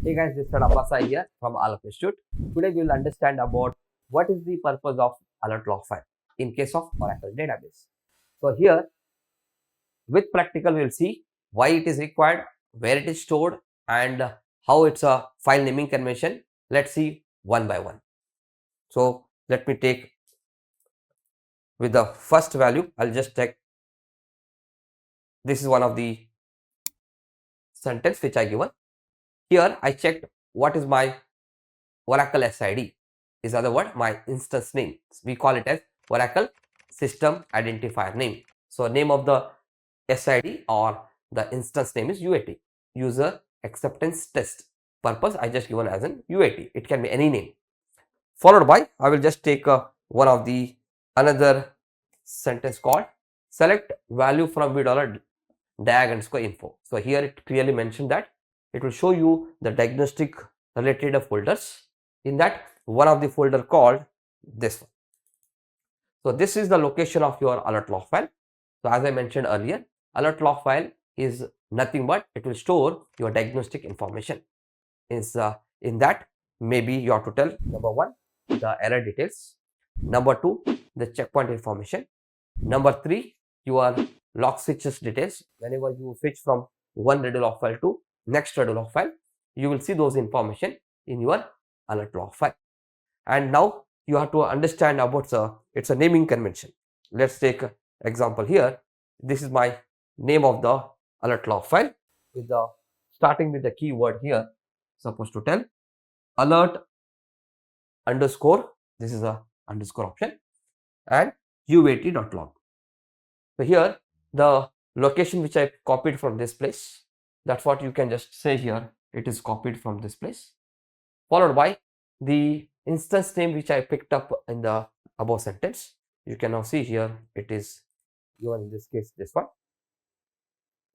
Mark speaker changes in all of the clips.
Speaker 1: Hey guys, this is Tablespace here from Troubleshoot. Today we will understand about what is the purpose of alert log file in case of Oracle database. So here with practical we will see why it is required, where it is stored and how it's a file naming convention. Let's see one by one. So let me take with the first value. I'll just take this is one of the sentence which I given. Here I checked what is my Oracle SID, is other word my instance name. We call it as Oracle system identifier name. So name of the SID or the instance name is UAT, user acceptance test. Purpose I just given as an UAT. It can be any name. Followed by I will just take one of the another sentence called select value from $diag_info. So here it clearly mentioned that it will show you the diagnostic related folders. In that one of the folder called this one. So this is the location of your alert log file. So as I mentioned earlier, alert log file is nothing but it will store your diagnostic information. Is in that maybe you have to tell number one the error details, number two the checkpoint information, number three your log switches details. Whenever you switch from one redo log file to next redo log file, you will see those information in your alert log file. And now you have to understand about it's a naming convention. Let's take example here. This is my name of the alert log file with the starting with the keyword here. Supposed to tell alert underscore, this is a underscore option, and uat.log. So here the location which I copied from this place, that's what you can just say here, it is copied from this place, followed by the instance name which I picked up in the above sentence. You can now see here it is given in this case this one.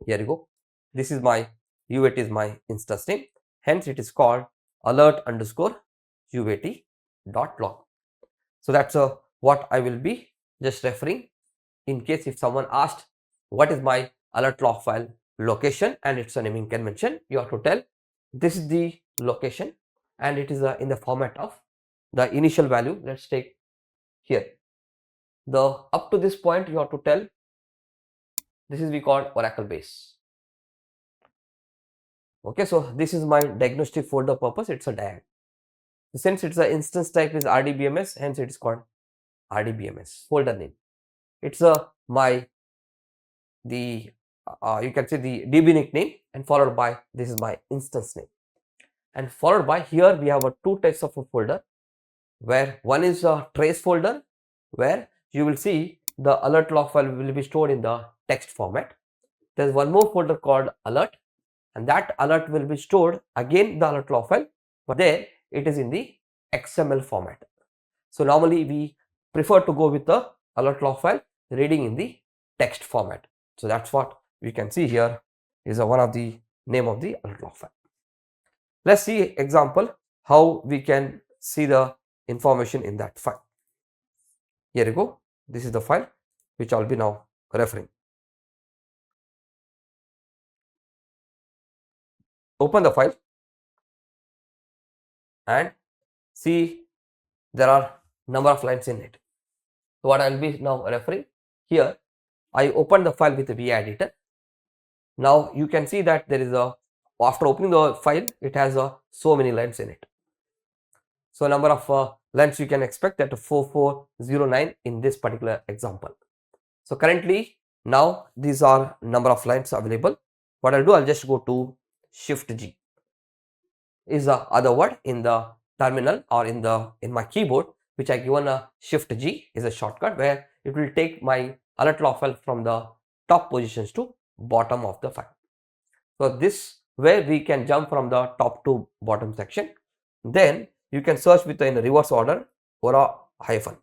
Speaker 1: Here you go. This is my UAT is my instance name. Hence it is called alert_uat.log. So that's what I will be just referring in case if someone asked what is my alert log file location and it's a naming convention, you have to tell this is the location and it is in the format of the initial value. Let's take here the up to this point you have to tell this is we call Oracle base. Okay, so this is my diagnostic folder purpose, it's a diag. Since it's a instance type is RDBMS, hence it is called RDBMS folder name. It's my the you can say the DB nickname and followed by this is my instance name, and followed by here we have two types of a folder, where one is a trace folder where you will see the alert log file will be stored in the text format. There is one more folder called alert, and that alert will be stored again the alert log file, but there it is in the XML format. So normally we prefer to go with the alert log file reading in the text format. So that's what we can see here is one of the name of the alert log file. Let's see example how we can see the information in that file. Here you go. This is the file which I'll be now referring. Open the file and see there are number of lines in it. So what I'll be now referring here, I opened the file with the VI editor. Now you can see that there is after opening the file it has so many lines in it. So number of lines you can expect that 4409 in this particular example. So currently now these are number of lines available. What I'll do, I'll just go to Shift G is the other word in the terminal or in my keyboard, which I given a Shift G is a shortcut where it will take my alert log file from the top positions to bottom of the file. So this way we can jump from the top to bottom section. Then you can search with in reverse order or a hyphen.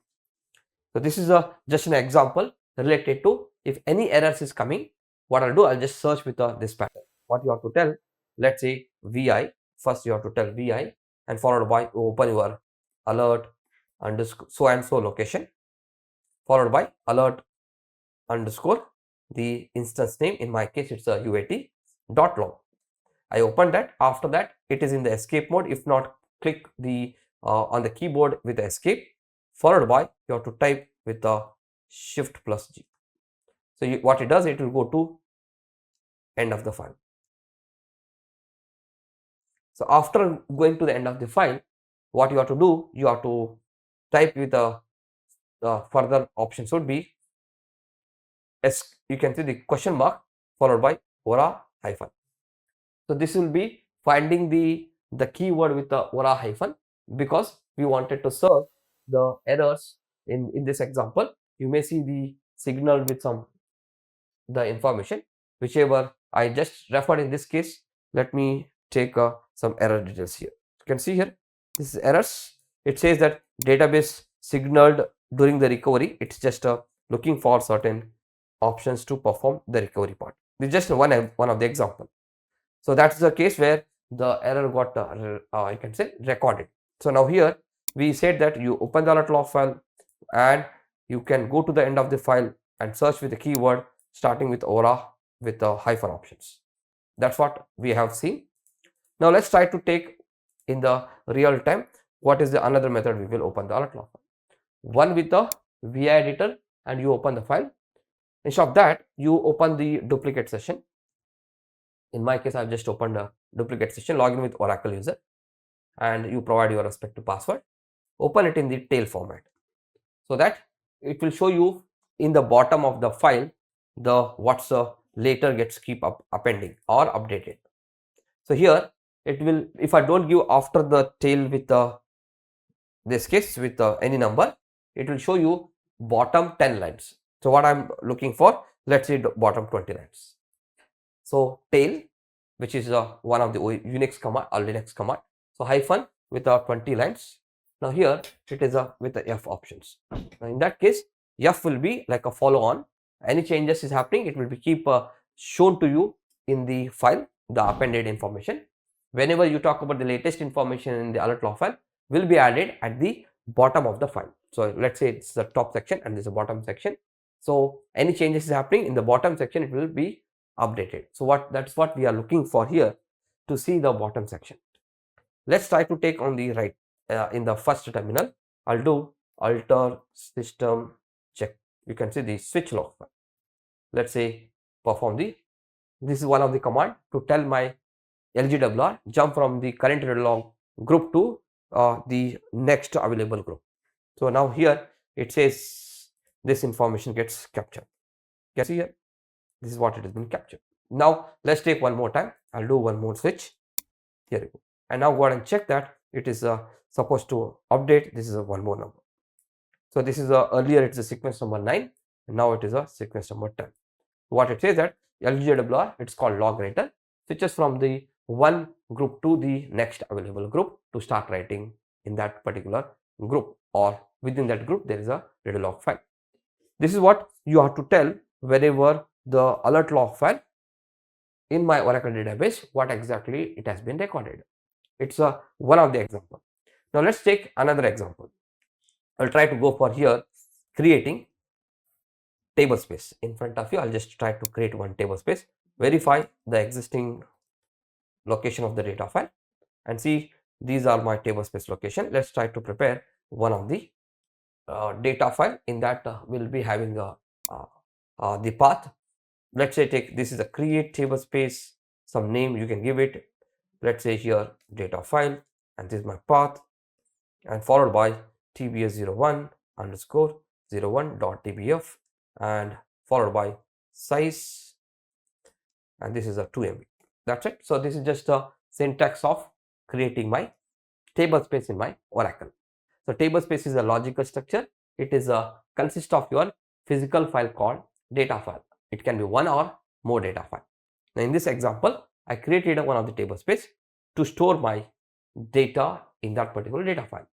Speaker 1: So this is just an example related to if any errors is coming, what I'll do, I'll just search with this pattern. What you have to tell, let's say VI, first you have to tell VI and followed by open your alert underscore so and so location, followed by alert underscore the instance name, in my case it's a UAT.log, I open that. After that, it is in the escape mode. If not, click the on the keyboard with the escape, followed by you have to type with the shift plus G. So what it does, it will go to end of the file. So after going to the end of the file, what you have to do, you have to type with the further options would be you can see the question mark followed by ora hyphen. So this will be finding the keyword with the ora hyphen, because we wanted to serve the errors in this example. You may see the signal with the information whichever I just referred in this case. Let me take some error details here. You can see here, this is errors. It says that database signaled during the recovery. It's just looking for certain options to perform the recovery part. This is just one of the example. So that's the case where the error got I can say recorded. So now here we said that you open the alert log file and you can go to the end of the file and search with the keyword starting with ora with the hyphen options. That's what we have seen. Now let's try to take in the real time what is the another method we will open the alert log file. One with the VI editor, and you open the file. Instead of that, you open the duplicate session. In my case, I've just opened a duplicate session, log in with Oracle user, and you provide your respective password. Open it in the tail format, so that it will show you in the bottom of the file the what's later gets keep appending or updated. So here it will, if I don't give after the tail with this case with any number, it will show you bottom 10 lines. So what I'm looking for, let's say bottom 20 lines. So tail, which is one of the Unix command or Linux command. So hyphen with 20 lines. Now here it is with the F options. Now in that case, F will be like a follow on. Any changes is happening, it will be keep shown to you in the file, the appended information. Whenever you talk about the latest information in the alert log file, will be added at the bottom of the file. So let's say it's the top section and this is the bottom section. So any changes is happening in the bottom section, it will be updated. So that's what we are looking for here, to see the bottom section. Let's try to take on the right in the first terminal. I'll do alter system check. You can see the switch log file. Let's say perform this is one of the command to tell my LGWR jump from the current log group to the next available group. So now here it says this information gets captured. You can see here, this is what it has been captured. Now let's take one more time. I'll do one more switch. Here we go. And now go ahead and check that it is supposed to update. This is one more number. So this is earlier it's a sequence number 9, and now it is a sequence number 10. What it says that LGWR, it's called log writer, switches from the one group to the next available group to start writing in that particular group, or within that group there is a read log file. This is what you have to tell whenever the alert log file in my Oracle database, what exactly it has been recorded. It's one of the example. Now let's take another example. I'll try to go for here creating tablespace. In front of you, I'll just try to create one tablespace, verify the existing location of the data file, and see these are my tablespace location. Let's try to prepare one of the data file. In that we'll be having the path. Let's say take this is a create tablespace, some name you can give it. Let's say here data file, and this is my path, and followed by tbs01 underscore 01.tbf, and followed by size, and this is a 2 MB. That's it. So this is just a syntax of creating my tablespace in my Oracle. So tablespace is a logical structure. It is consists of your physical file called data file. It can be one or more data file. Now in this example, I created one of the tablespace to store my data in that particular data file.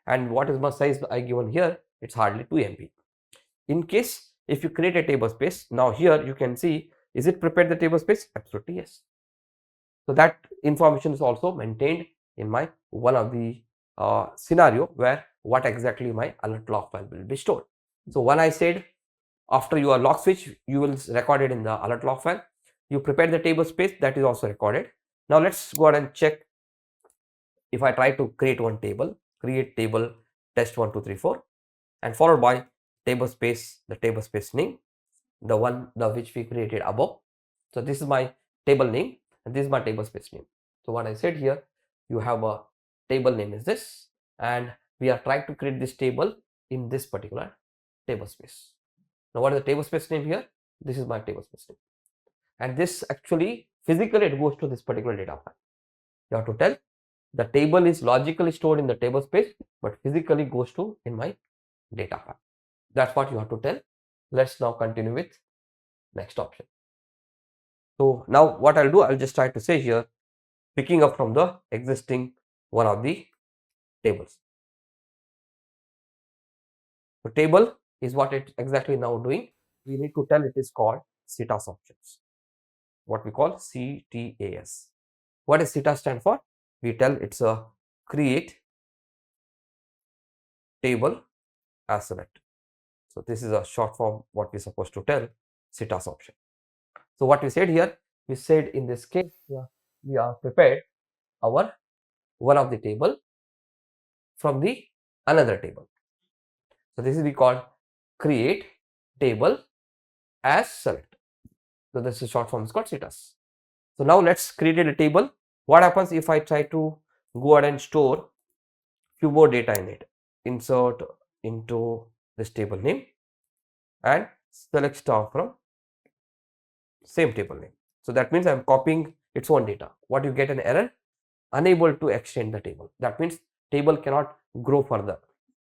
Speaker 1: And what is my size I given here? It's hardly 2 MB. In case if you create a tablespace, now here you can see, is it prepared the tablespace? Absolutely yes. So that information is also maintained in my one of the scenario where what exactly my alert log file will be stored. So when I said after your log switch, you will record it in the alert log file. You prepare the tablespace, that is also recorded. Now let's go ahead and check. If I try to create one table, create table test 1 2 3 4 and followed by tablespace, the tablespace name, the one which we created above. So this is my table name and this is my tablespace name. So what I said here, you have a table name is this, and we are trying to create this table in this particular tablespace. Now what is the tablespace name here? This is my tablespace name, and this actually physically it goes to this particular data file. You have to tell the table is logically stored in the tablespace, but physically goes to in my data file. That's what you have to tell. Let's now continue with next option. So now what I'll do, I'll just try to say here, picking up from the existing one of the tables. So table is what it's exactly now doing. We need to tell it is called CTAS options, what we call CTAS. What does CTAS stand for? We tell it's a create table as select. So this is a short form what we're supposed to tell CTAS option. So what we said here, we said in this case, we are prepared our one of the table from the another table. So this is we call create table as select. So this is short form is called CTAS. So now let's create a table. What happens if I try to go ahead and store few more data in it? Insert into this table name and select star from same table name. So that means I'm copying its own data. What you get an error? Unable to extend the table. That means table cannot grow further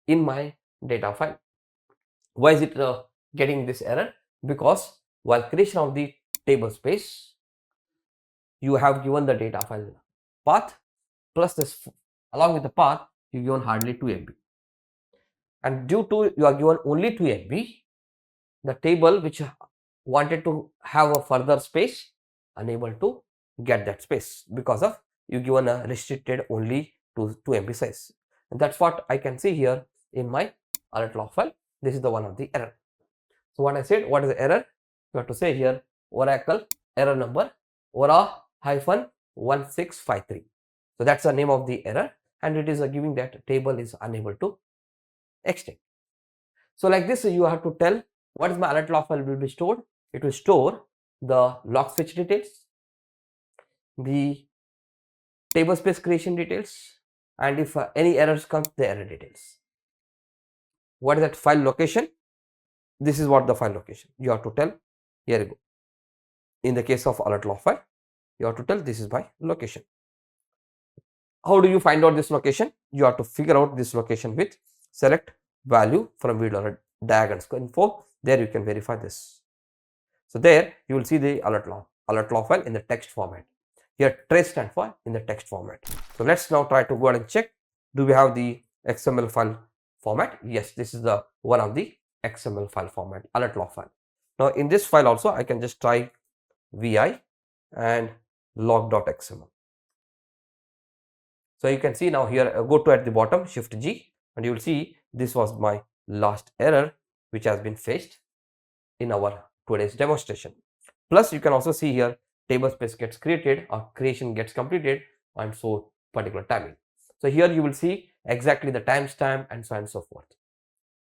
Speaker 1: in my data file. Why is it getting this error? Because while creation of the table space, you have given the data file path plus this, along with the path you given hardly 2 MB, and due to you are given only 2 MB, the table which wanted to have a further space unable to get that space because of you given a restricted only to 2 MB size. And that's what I can see here in my alert log file. This is the one of the error. So what I said, what is the error? You have to say here Oracle error number Ora-1653. So that's the name of the error, and it is giving that table is unable to extend. So like this, you have to tell what is my alert log file will be stored. It will store the log switch details, the table space creation details, and if any errors comes, the error details. What is that file location? This is what the file location you have to tell. Here you go. In the case of alert log file, you have to tell this is my location. How do you find out this location? You have to figure out this location with select value from video diagrams info. There you can verify this. So there you will see the alert log file in the text format. Here trace stand for in the text format. So let's now try to go ahead and check. Do we have the XML file format? Yes, this is the one of the XML file format, alert log file. Now in this file also I can just try vi and log.xml. So you can see now here, go to at the bottom, shift G, and you will see this was my last error which has been faced in our today's demonstration. Plus you can also see here table space gets created or creation gets completed and so particular timing. So here you will see exactly the timestamp and so on and so forth.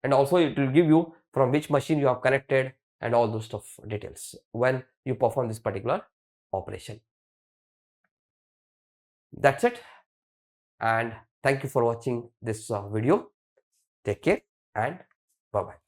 Speaker 1: And also it will give you from which machine you have connected and all those stuff details when you perform this particular operation. That's it. And thank you for watching this video. Take care and bye bye.